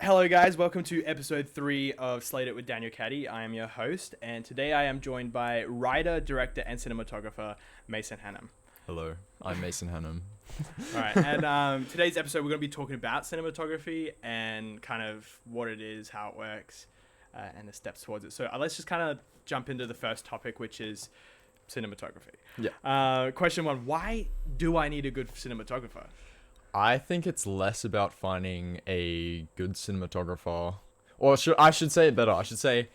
Hello guys, welcome to episode 3 of Slate It with Daniel Caddy. I am your host, and today I am joined by writer, director, and cinematographer Mason Hannam. Hello, I'm Mason Hannam. Alright, and today's episode we're going to be talking about cinematography and kind of what it is, how it works, and the steps towards it. So let's just kind of jump into the first topic, which is cinematography. Yeah. Question 1, why do I need a good cinematographer? I think it's less about finding a good cinematographer, or I should say it better. I should say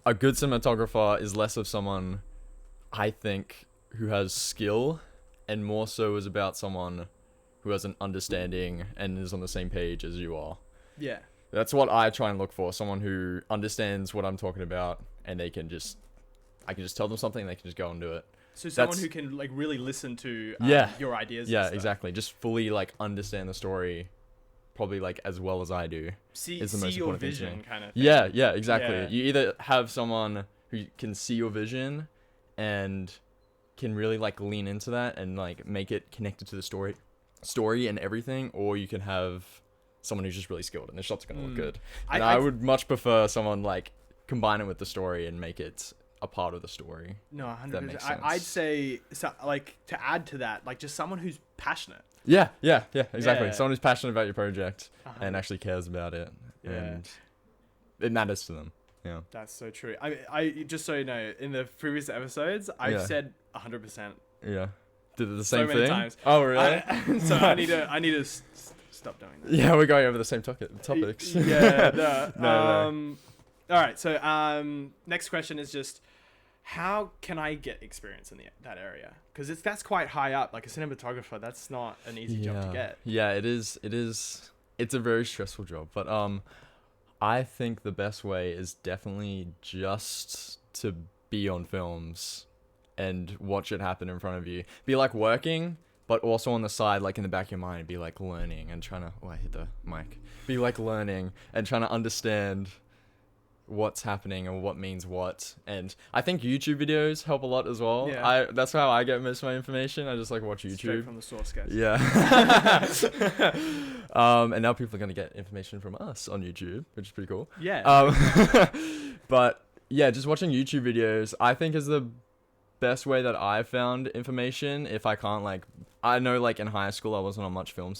a good cinematographer is less of someone, I think, who has skill, and more so is about someone who has an understanding and is on the same page as you are. Yeah. That's what I try and look for. Someone who understands what I'm talking about, and I can just tell them something, and they can just go and do it. So someone who can like really listen to your ideas. Yeah, exactly. Just fully like understand the story, probably like as well as I do. See is the most your important thing to vision me. kind of thing. Yeah, exactly. Yeah. You either have someone who can see your vision and can really like lean into that and like make it connected to the story and everything, or you can have someone who's just really skilled and their shots are gonna look good. And I would much prefer someone like combine it with the story and make it a part of the story. No, 100%. I'd say, so, like, to add to that, like, just someone who's passionate. Yeah, exactly. Yeah. Someone who's passionate about your project and actually cares about it, and it matters to them. Yeah, that's so true. I just so you know, in the previous episodes, I've said 100%. Yeah, did it the same so many thing? times. Oh, really? So I need to stop doing that. Yeah, we're going over the same topics. Yeah. No. All right. So next question is just, how can I get experience in that area? Because that's quite high up. Like a cinematographer, that's not an easy job to get. Yeah, it is. It's a very stressful job. But I think the best way is definitely just to be on films and watch it happen in front of you. Be like working, but also on the side, like in the back of your mind, be like learning and trying to. Oh, I hit the mic. Be like learning and trying to understand what's happening and what means what. And I think YouTube videos help a lot as well. That's how I get most of my information. I just like watch YouTube. Straight from the source, guys. Yeah. And now people are going to get information from us on YouTube, which is pretty cool. Yeah. But yeah, just watching YouTube videos I think is the best way that I've found information. If I can't, like, I know like in high school I wasn't on much film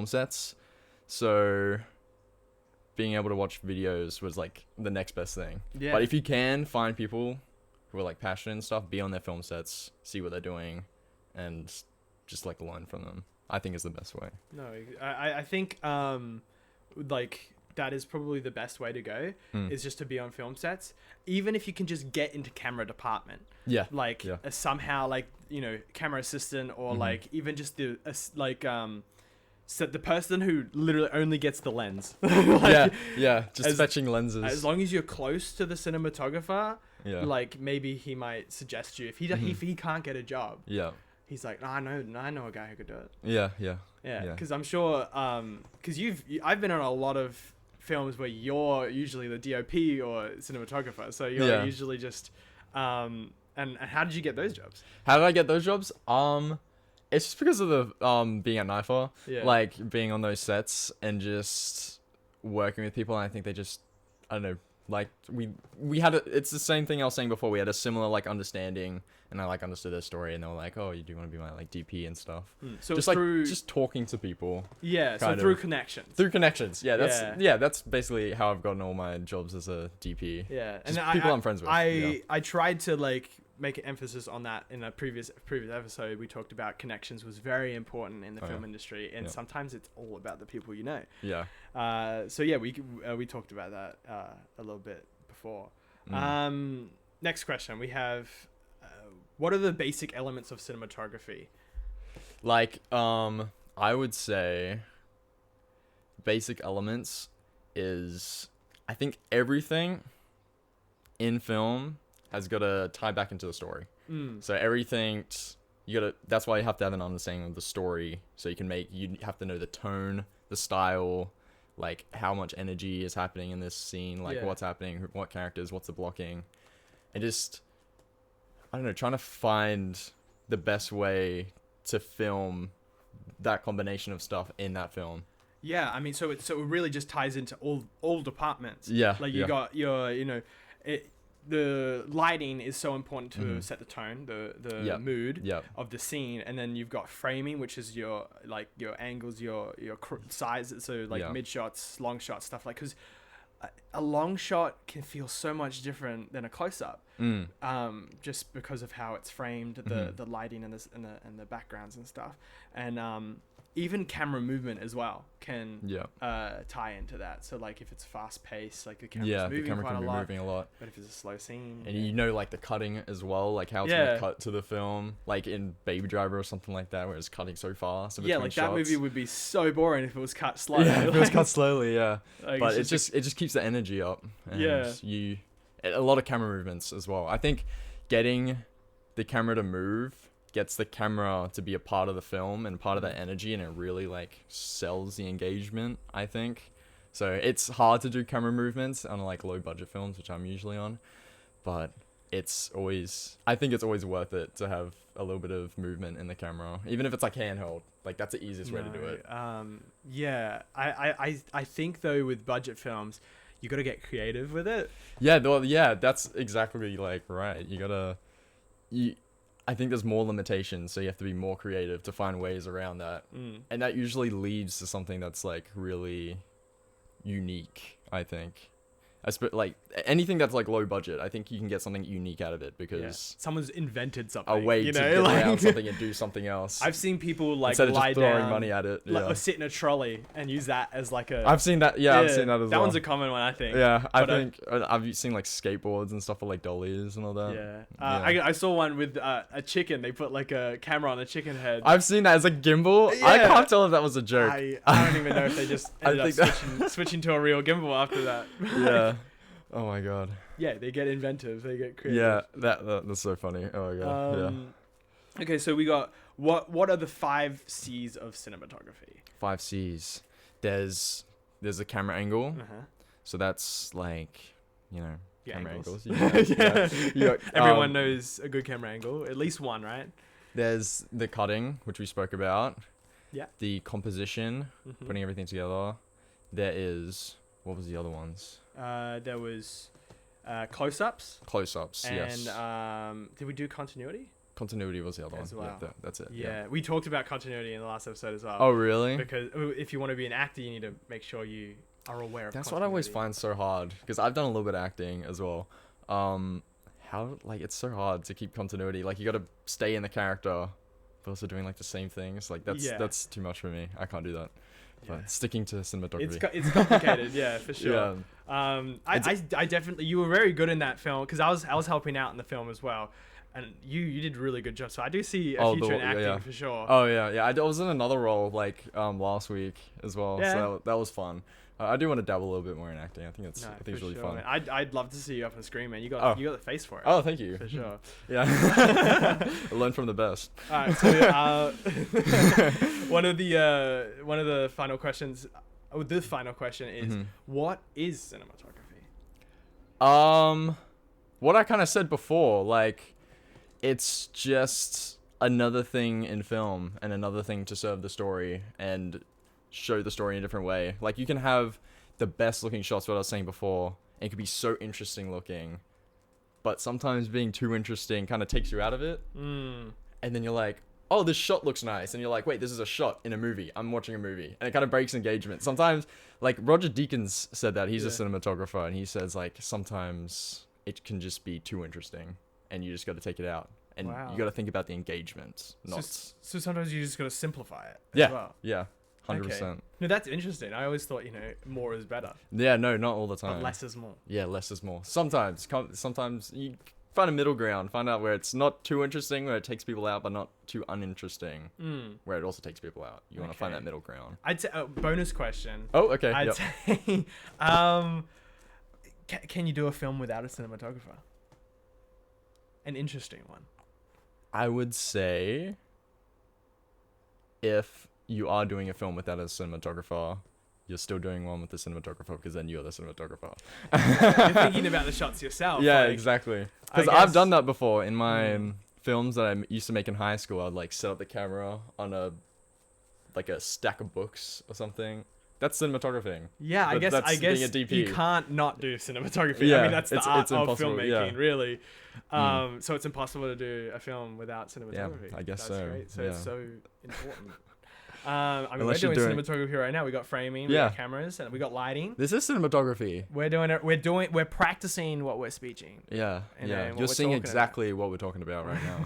sets, so being able to watch videos was like the next best thing. Yeah. But if you can find people who are like passionate and stuff, be on their film sets, see what they're doing, and just like learn from them, I think is the best way. No, I think like that is probably the best way to go, is just to be on film sets, even if you can just get into camera department. Somehow, like, you know, camera assistant, or like even just the so the person who literally only gets the lens. Just fetching lenses. As long as you're close to the cinematographer, like maybe he might suggest you if he can't get a job. Yeah. He's like, I know a guy who could do it. Yeah. Because I'm sure, because I've been on a lot of films where you're usually the DOP or cinematographer, so you're usually just, and how did you get those jobs? How did I get those jobs? It's just because of the being at NIFA, like being on those sets and just working with people. And I think they just, I don't know, like we had it's the same thing I was saying before. We had a similar like understanding, and I like understood their story, and they were like, oh, you do want to be my like DP and stuff. So just just talking to people. Yeah. So through connections. Through connections. Yeah. That's basically how I've gotten all my jobs as a DP. Yeah. Just and people I'm friends with. I tried to like make an emphasis on that in a previous episode. We talked about connections was very important in the film industry, and sometimes it's all about the people you know. So we talked about that a little bit before. Next question we have, what are the basic elements of cinematography? Like I would say basic elements is, I think everything in film has got to tie back into the story. So everything that's why you have to have an understanding of the story, so you have to know the tone, the style, like how much energy is happening in this scene, like what's happening, what characters, what's the blocking, and just, I don't know, trying to find the best way to film that combination of stuff in that film. Yeah, I mean, so it really just ties into all departments. Yeah. Like you got your, the lighting is so important to set the tone, the mood of the scene, and then you've got framing, which is your angles, your size, so like mid shots, long shots, stuff like, because a long shot can feel so much different than a close up, just because of how it's framed, the lighting and the backgrounds and stuff, and even camera movement as well can tie into that. So like if it's fast paced, like the camera's moving quite a lot. Moving a lot. But if it's a slow scene, and like the cutting as well, like how it's gonna cut to the film, like in Baby Driver or something like that, where it's cutting so fast. Yeah, like shots. That movie would be so boring if it was cut slowly. Yeah, if it was cut slowly. Yeah, like, but it just keeps the energy up. And a lot of camera movements as well. I think getting the camera to move gets the camera to be a part of the film and part of that energy, and it really like sells the engagement, I think. So it's hard to do camera movements on like low budget films, which I'm usually on, but I think it's always worth it to have a little bit of movement in the camera, even if it's like handheld. Like that's the easiest way to do it. I think though with budget films, you got to get creative with it. Yeah, that's exactly like right. I think there's more limitations, so you have to be more creative to find ways around that. And that usually leads to something that's like really unique, I think. Like anything that's like low budget, I think you can get something unique out of it because someone's invented something. A way to get around something and do something else. I've seen people like instead of lie just throwing down, money at it, or sit in a trolley and use that as like a. I've seen that. Yeah, I've seen that as well. That one's a common one, I think. Yeah, I've seen like skateboards and stuff with like dollies and all that. Yeah, I saw one with a chicken. They put like a camera on a chicken head. I've seen that as a gimbal. Yeah. I can't tell if that was a joke. I don't even know if they just ended up switching to a real gimbal after that. Yeah. Oh my god. Yeah, they get inventive. They get creative. Yeah, that's so funny. Oh my god. Okay, so we got what are the 5 C's of cinematography? 5 C's. There's a camera angle. So that's like, camera angles. Everyone knows a good camera angle. At least one, right? There's the cutting, which we spoke about. Yeah. The composition, putting everything together. There is, what was the other ones? There was close-ups. Close-ups, yes. And did we do continuity? Continuity was the other one. Well. Yeah, that's it. Yeah, we talked about continuity in the last episode as well. Oh, really? Because if you want to be an actor, you need to make sure you are aware of That's what I always find so hard, because I've done a little bit of acting as well. It's so hard to keep continuity. Like, you got to stay in the character, but also doing like the same things. Like, that's too much for me. I can't do that. But sticking to cinematography. It's complicated, yeah, for sure. Yeah. I definitely, you were very good in that film, because I was helping out in the film as well, and you did a really good job. So I do see a future in acting for sure. Oh yeah. I was in another role like last week as well. Yeah. So that was fun. I do want to dabble a little bit more in acting. I think it's really fun. Man. I'd love to see you up on screen, man. You got the face for it. Oh, thank you. For sure. Yeah. I learned from the best. All right. So one of the final questions. The final question is, what is cinematography? What I kind of said before, like, it's just another thing in film and another thing to serve the story and show the story in a different way. Like, you can have the best looking shots, what I was saying before, and it could be so interesting looking, but sometimes being too interesting kind of takes you out of it. And then you're like, oh, this shot looks nice, and you're like, wait, this is a shot in a movie. I'm watching a movie, and it kind of breaks engagement. Sometimes, like, Roger Deakins said that. He's a cinematographer, and he says, like, sometimes it can just be too interesting, and you just got to take it out. And you got to think about the engagement. So sometimes you just got to simplify it as well. Yeah. 100%. Okay. No, that's interesting. I always thought, more is better. Yeah, no, not all the time. But less is more. Yeah, less is more. Sometimes you find a middle ground. Find out where it's not too interesting, where it takes people out, but not too uninteresting, where it also takes people out. You want to find that middle ground. I'd say, bonus question. Oh, okay. I'd say, can you do a film without a cinematographer? An interesting one. I would say if you are doing a film without a cinematographer, you're still doing one with the cinematographer, because then you're the cinematographer. You're thinking about the shots yourself. Yeah, exactly. Because I've done that before in my films that I used to make in high school. I'd like set up the camera on a stack of books or something, that's cinematographing. Yeah, I guess being a DP. you can't not do cinematography. Yeah, I mean, that's the art of filmmaking, yeah. really. So it's impossible to do a film without cinematography. Yeah, I guess that's so. Great. So yeah. it's so important. I mean, Unless we're doing cinematography right now. We got framing, we got cameras, and we got lighting. This is cinematography. We're doing it. We're practicing what we're speaking. Yeah, yeah. You're seeing exactly what we're talking about right now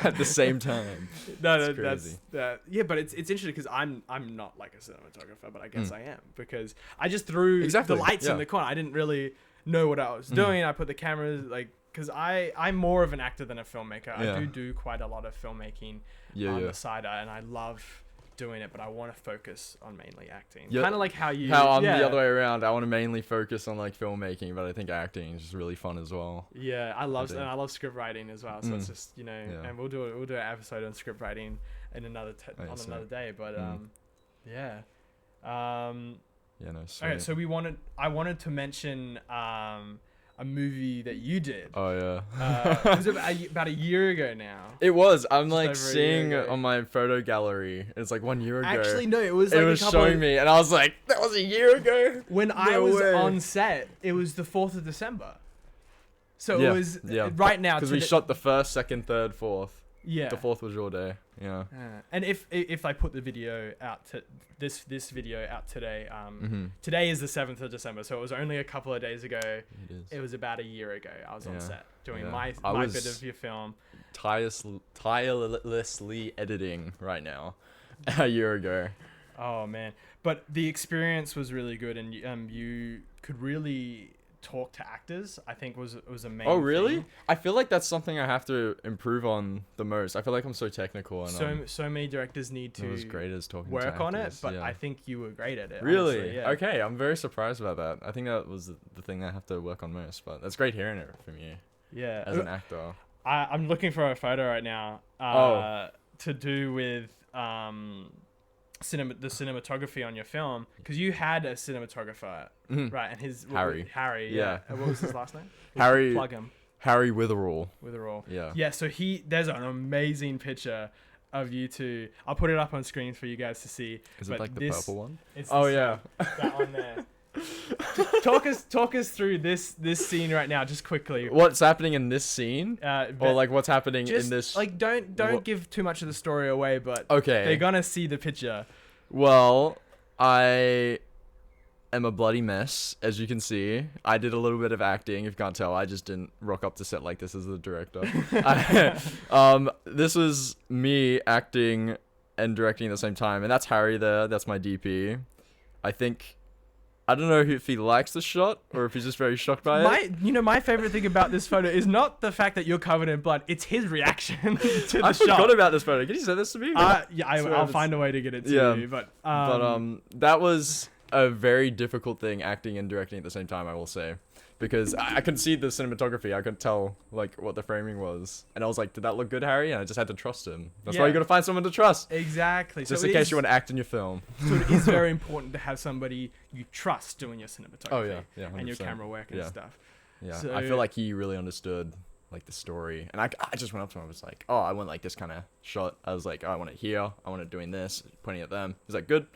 at the same time. No, that's yeah. But it's interesting because I'm not like a cinematographer, but I guess I am because I just threw the lights in the corner. I didn't really know what I was doing. I put the cameras because I'm more of an actor than a filmmaker. I do quite a lot of filmmaking on the side, and I love doing it, but I want to focus on mainly acting. Kind of like how I'm the other way around. I want to mainly focus on like filmmaking, but I think acting is just really fun as well. Yeah, I love script writing as well. So it's just and we'll do an episode on script writing in another day. But yeah. No. Sweet. Okay, so I wanted to mention a movie that you did. Oh yeah. It was about a year ago now. It was. I'm like seeing on my photo gallery. It's like 1 year ago. Actually, no. It was like showing me, and I was like, that was a year ago. When I was on set, it was the 4th of December. So it was right now. Because we shot the 1st, 2nd, 3rd, 4th. Yeah. The 4th was your day. Yeah. And if I put the video out to this video out today, today is the 7th of December, so it was only a couple of days ago. It was about a year ago. I was on set doing my bit of your film. Tirelessly editing right now. A year ago. Oh man, but the experience was really good, and you could really talk to actors. I think was a main Oh really thing. I feel like that's something I have to improve on the most. I feel like I'm so technical, and so many directors need to as great as talking work to on it, but I think you were great at it. Really? Honestly, yeah. Okay, I'm very surprised about that. I think that was the thing that I have to work on most, but that's great hearing it from you. Yeah, as an actor. I'm looking for a photo right now to do with the cinematography on your film, because you had a cinematographer, right? And his Harry. Yeah. What was his last name? Harry. Plug him. Harry Witherall. Yeah. Yeah. So there's an amazing picture of you two. I'll put it up on screen for you guys to see. Is it like the purple one? It's that one there. Talk us through this scene right now, just quickly. What's happening in this scene, or like what's happening in this? Like, don't give too much of the story away, but they're gonna see the picture. Well, I am a bloody mess, as you can see. I did a little bit of acting. If you can't tell, I just didn't rock up to set like this as the director. This was me acting and directing at the same time, and that's Harry there. That's my DP. I don't know if he likes the shot or if he's just very shocked by it. My favorite thing about this photo is not the fact that you're covered in blood. It's his reaction to the shot. I forgot about this photo. Can you send this to me? I'll find a way to get it to you. But that was a very difficult thing, acting and directing at the same time, I will say. Because I could see the cinematography. I could tell like what the framing was. And I was like, did that look good, Harry? And I just had to trust him. That's why you got to find someone to trust. Exactly. Just in case you want to act in your film. So it is very important to have somebody you trust doing your cinematography. Oh, yeah. 100%. And your camera work and stuff. Yeah. So, I feel like he really understood like the story. And I just went up to him. I was like, I want like this kind of shot. I was like, I want it here. I want it doing this. Pointing at them. He's like, good.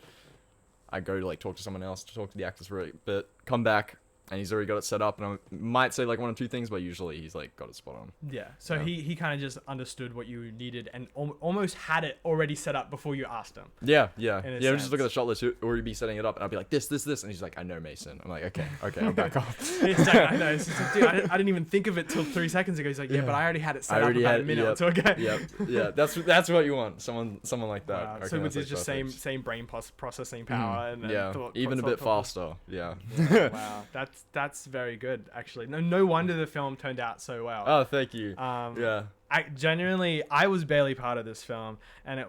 I go to like talk to someone else, to talk to the actors for a bit. Come back. And he's already got it set up, and I might say like one or two things, but usually he's like got it spot on. Yeah. So he kind of just understood what you needed and almost had it already set up before you asked him. Yeah. We just look at the shot list, he'd already be setting it up, and I'd be like this, and he's like, I know Mason. I'm like, okay, I'll back off. Exactly. I know. It's just like, dude, I didn't even think of it till 3 seconds ago. He's like, but I already had it set up about a minute or two ago. Yeah. That's what you want. Someone like that. Wow. Okay, so it's just same brain processing power and even a bit faster. Yeah. Wow. That's very good, actually. No wonder the film turned out so well. Oh, thank you. I was barely part of this film, and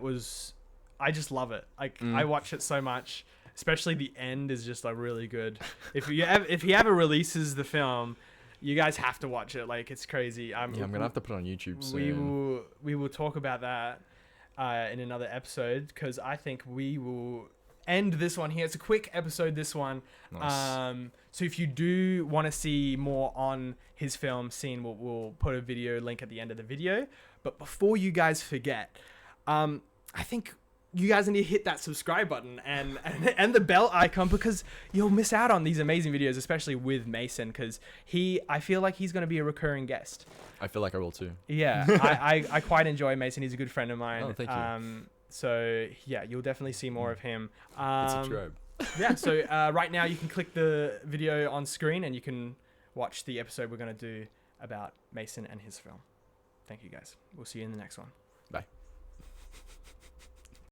I just love it. Like I watch it so much, especially the end is just like really good. If he ever releases the film, you guys have to watch it. Like, it's crazy. I'm gonna have to put it on YouTube soon. We will talk about that in another episode, because I think we will end this one here. It's a quick episode, this one. Nice. So if you do want to see more on his film scene, we'll put a video link at the end of the video. But before you guys forget, I think you guys need to hit that subscribe button and the bell icon, because you'll miss out on these amazing videos, especially with Mason, because I feel like he's going to be a recurring guest. I feel like I will too. Yeah, I quite enjoy Mason. He's a good friend of mine. Oh, thank you. So yeah, you'll definitely see more of him. Subscribe. Yeah, so right now you can click the video on screen and you can watch the episode we're going to do about Mason and his film. Thank you guys. We'll see you in the next one. Bye.